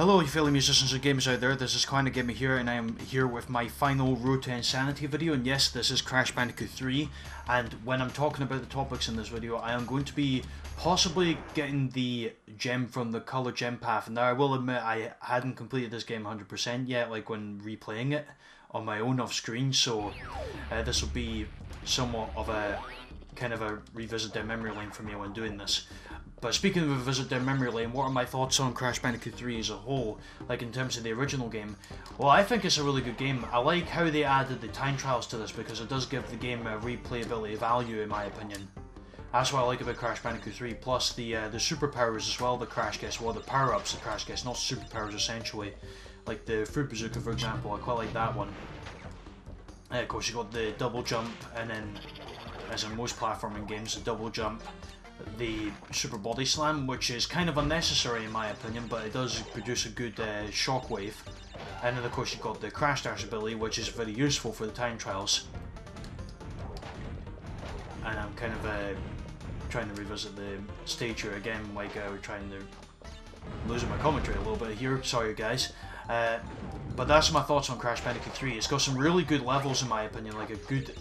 Hello, you fellow musicians and gamers out there, this is Clarinetgamer here, and I am here with my final Road to Insanity video, and yes, this is Crash Bandicoot 3, and when I'm talking about the topics in this video, I am going to be possibly getting the gem from the color gem path. Now, I will admit I hadn't completed this game 100% yet, like when replaying it on my own off screen, so this will be somewhat of a kind of a revisit down memory lane for me when doing this. But speaking of a visit down memory lane, what are my thoughts on Crash Bandicoot 3 as a whole, like in terms of the original game? Well, I think it's a really good game. I like how they added the time trials to this because it does give the game a replayability value, in my opinion. That's what I like about Crash Bandicoot 3, plus the superpowers as well, the Crash gets, well, the power-ups the Crash gets, not superpowers essentially. Like the Fruit Bazooka, for example, I quite like that one. Of course, you got the double jump, and then, as in most platforming games, the double jump, the super body slam, which is kind of unnecessary in my opinion, but it does produce a good shockwave. And then of course you've got the crash dash ability, which is very useful for the time trials. And I'm kind of trying to revisit the stage here again, like we're trying to losing my commentary a little bit here, sorry guys. But that's my thoughts on Crash Bandicoot 3. It's got some really good levels in my opinion, like a good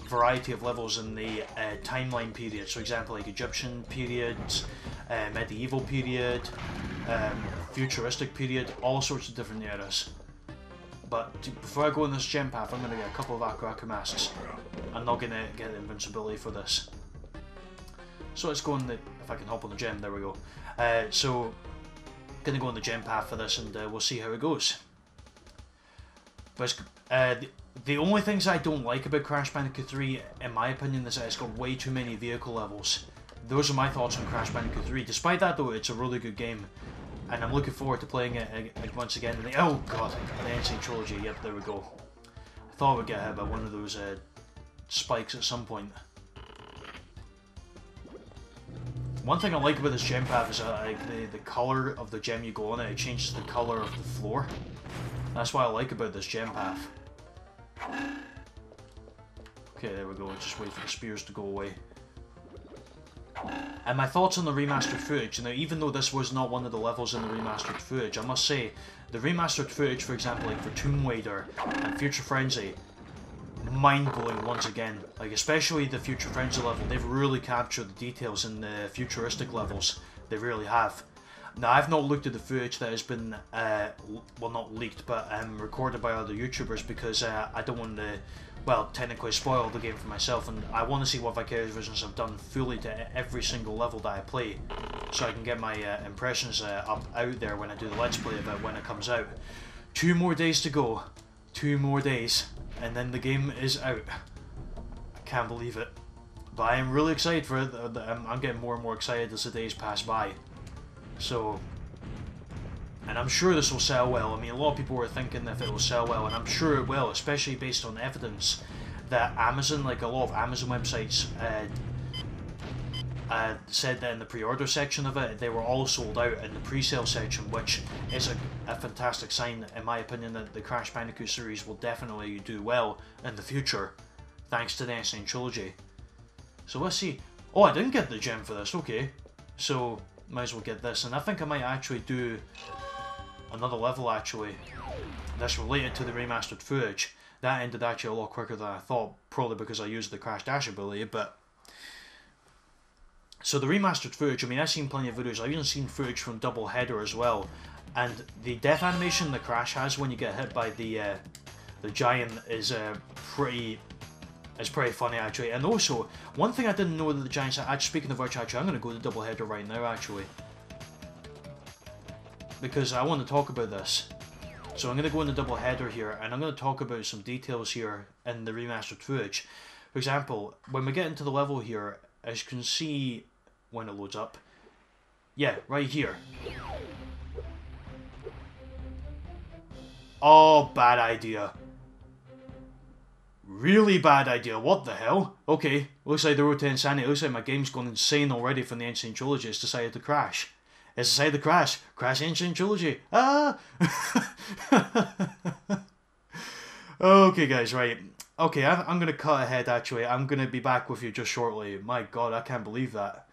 variety of levels in the timeline periods. For example, like Egyptian periods, medieval period, futuristic period, all sorts of different eras. But before I go on this gem path, I'm going to get a couple of Aku masks. I'm not going to get invincibility for this. So let's go on the, if I can hop on the gem, there we go. So, going to go on the gem path for this and we'll see how it goes. But the only things I don't like about Crash Bandicoot 3, in my opinion, is that it's got way too many vehicle levels. Those are my thoughts on Crash Bandicoot 3. Despite that though, it's a really good game. And I'm looking forward to playing it once again. Oh god, the N Sane Trilogy, yep, there we go. I thought I would get hit by one of those spikes at some point. One thing I like about this gem path is that the colour of the gem you go on it changes the colour of the floor. That's what I like about this gem path. Okay, there we go, just wait for the spears to go away. And my thoughts on the remastered footage. Now, even though this was not one of the levels in the remastered footage, I must say, the remastered footage, for example, like for Tomb Raider and Future Frenzy, mind-blowing once again. Like, especially the Future Frenzy level, they've really captured the details in the futuristic levels. They really have. Now, I've not looked at the footage that has been, well, not leaked, but recorded by other YouTubers because I don't want to, well, technically spoil the game for myself, and I want to see what Vicarious Visions have done fully to every single level that I play, so I can get my impressions up out there when I do the Let's Play of it when it comes out. 2 more days to go. 2 more days, and then the game is out. I can't believe it. But I am really excited for it. I'm getting more and more excited as the days pass by. So, and I'm sure this will sell well. I mean, a lot of people were thinking if it will sell well, and I'm sure it will, especially based on evidence that Amazon, like a lot of Amazon websites, said that in the pre-order section of it, they were all sold out in the pre-sale section, which is a fantastic sign, in my opinion, that the Crash Bandicoot series will definitely do well in the future, thanks to the N Sane Trilogy. So let's see. Oh, I didn't get the gem for this, okay. So, might as well get this, and I think I might actually do another level actually that's related to the remastered footage. That ended actually a lot quicker than I thought, probably because I used the crash dash ability, but so the remastered footage, I mean, I've seen plenty of videos. I've even seen footage from Double Header as well, and the death animation the Crash has when you get hit by the giant is pretty funny actually. And also, one thing I didn't know that the Giants, speaking of which, actually, I'm going to go to Double Header right now actually, because I want to talk about this. So I'm going to go into Double Header here, and I'm going to talk about some details here in the remastered footage. For example, when we get into the level here, as you can see when it loads up, yeah, right here. Oh, bad idea. Really bad idea, what the hell? Okay, looks like the Road to Insanity, looks like my game's gone insane already from the N Sane Trilogy. It's decided to crash. It's decided to crash. Crash N Sane Trilogy. Ah! Okay guys, right. Okay, I'm going to cut ahead actually. I'm going to be back with you just shortly. My god, I can't believe that.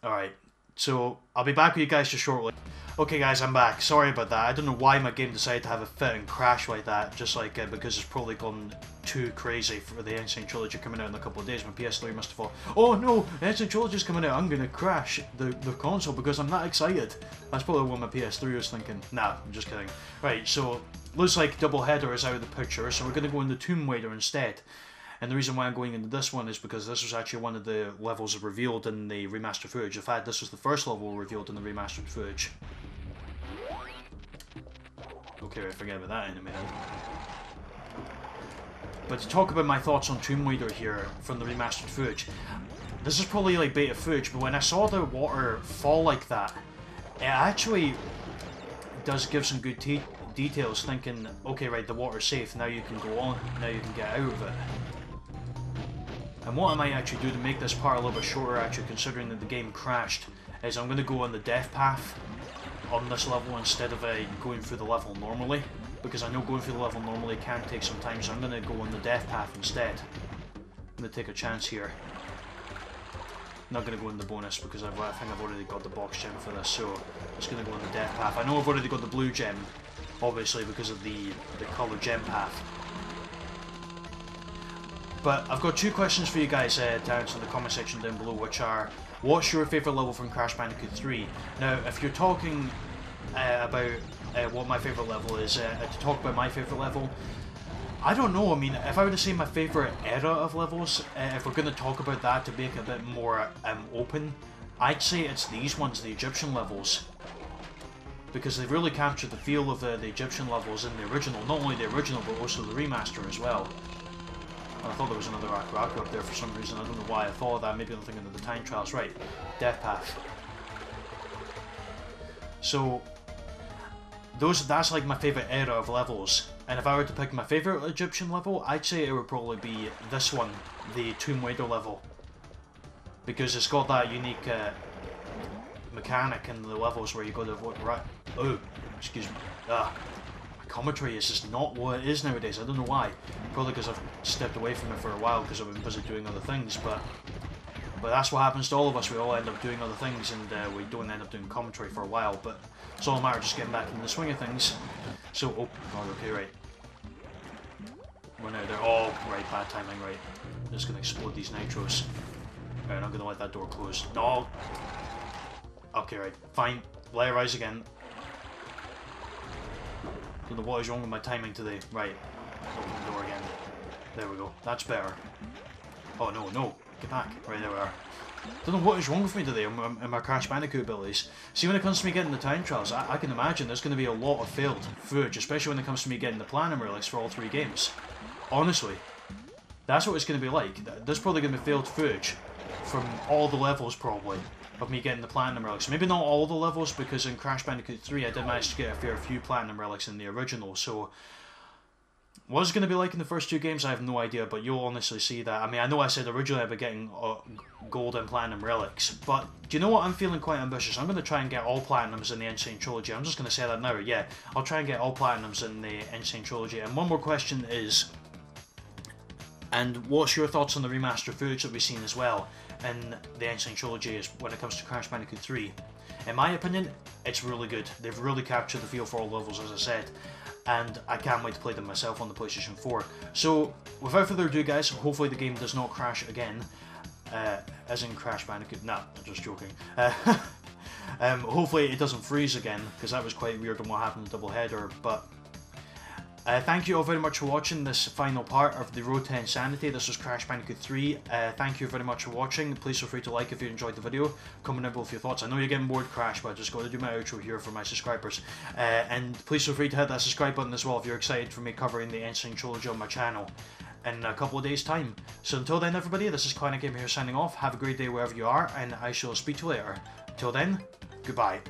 Alright, So, I'll be back with you guys just shortly. Okay guys, I'm back. Sorry about that. I don't know why my game decided to have a fit and crash like that, just like because it's probably gone too crazy for the N Sane Trilogy coming out in a couple of days. My PS3 must have thought, oh no, N Sane Trilogy's coming out, I'm gonna crash the console because I'm not excited. That's probably what my PS3 was thinking. Nah, I'm just kidding. Right, so, looks like Doubleheader is out of the picture, so we're gonna go into Tomb Raider instead. And the reason why I'm going into this one is because this was actually one of the levels revealed in the remastered footage. In fact, this was the first level revealed in the remastered footage. Okay, I forget about that in a minute. But to talk about my thoughts on Tomb Raider here from the remastered footage, this is probably like beta footage, but when I saw the water fall like that, it actually does give some good details, thinking, okay, right, the water's safe, now you can go on, now you can get out of it. And what I might actually do to make this part a little bit shorter, actually, considering that the game crashed, is I'm going to go on the death path on this level instead of going through the level normally, because I know going through the level normally can take some time, so I'm going to go on the death path instead. I'm going to take a chance here. I'm not going to go in the bonus because I think I've already got the box gem for this, so I'm just going to go on the death path. I know I've already got the blue gem, obviously, because of the colour gem path. But I've got two questions for you guys down in the comment section down below, which are, what's your favourite level from Crash Bandicoot 3? Now, if you're talking about what my favourite level is, to talk about my favourite level, I don't know. I mean, if I were to say my favourite era of levels, if we're going to talk about that to make it a bit more open, I'd say it's these ones, the Egyptian levels. Because they've really captured the feel of the Egyptian levels in the original, not only the original, but also the remaster as well. I thought there was another Aku up there for some reason. I don't know why I thought of that. Maybe I'm thinking of the time trials. Right, Death Path. So that's like my favourite era of levels. And if I were to pick my favourite Egyptian level, I'd say it would probably be this one, the Tomb Raider level, because it's got that unique mechanic in the levels where you go to oh, excuse me. Commentary is just not what it is nowadays. I don't know why. Probably because I've stepped away from it for a while because I've been busy doing other things, but that's what happens to all of us. We all end up doing other things and we don't end up doing commentary for a while, but it's all a matter of just getting back in the swing of things. So, oh god, okay, right. We're now there. Oh, right, bad timing, right. I'm just going to explode these nitros. Right, I'm not going to let that door close. No! Okay, right, fine. Let it rise again. Don't know what is wrong with my timing today. Right. Open the door again. There we go. That's better. Oh no, no. Get back. Right, there we are. Don't know what is wrong with me today in my Crash Bandicoot abilities. See, when it comes to me getting the time trials, I can imagine there's going to be a lot of failed footage, especially when it comes to me getting the Platinum Relics for all 3 games. Honestly. That's what it's going to be like. There's probably going to be failed footage from all the levels, probably, of me getting the Platinum Relics. Maybe not all the levels, because in Crash Bandicoot 3 I did manage to get a fair few Platinum Relics in the original, so what it's going to be like in the first 2 games, I have no idea, but you'll honestly see that. I mean, I know I said originally I'd be getting Gold and Platinum Relics, but do you know what? I'm feeling quite ambitious. I'm going to try and get all Platinums in the N Sane Trilogy. I'm just going to say that now, yeah. I'll try and get all Platinums in the N Sane Trilogy. And one more question is, and what's your thoughts on the remaster footage that we've seen as well in the N Sane Trilogy when it comes to Crash Bandicoot 3? In my opinion, it's really good. They've really captured the feel for all levels, as I said, and I can't wait to play them myself on the PlayStation 4. So, without further ado guys, hopefully the game does not crash again, as in Crash Bandicoot. Nah, I'm just joking. Hopefully it doesn't freeze again, because that was quite weird on what happened in Doubleheader, but thank you all very much for watching this final part of the Road to Insanity. This was Crash Bandicoot 3. Thank you very much for watching. Please feel free to like if you enjoyed the video. Comment down below with your thoughts. I know you're getting bored, Crash, but I just got to do my outro here for my subscribers. And please feel free to hit that subscribe button as well if you're excited for me covering the N Sane Trilogy on my channel in a couple of days' time. So until then, everybody, this is Clarinetgamer here signing off. Have a great day wherever you are, and I shall speak to you later. Till then, goodbye.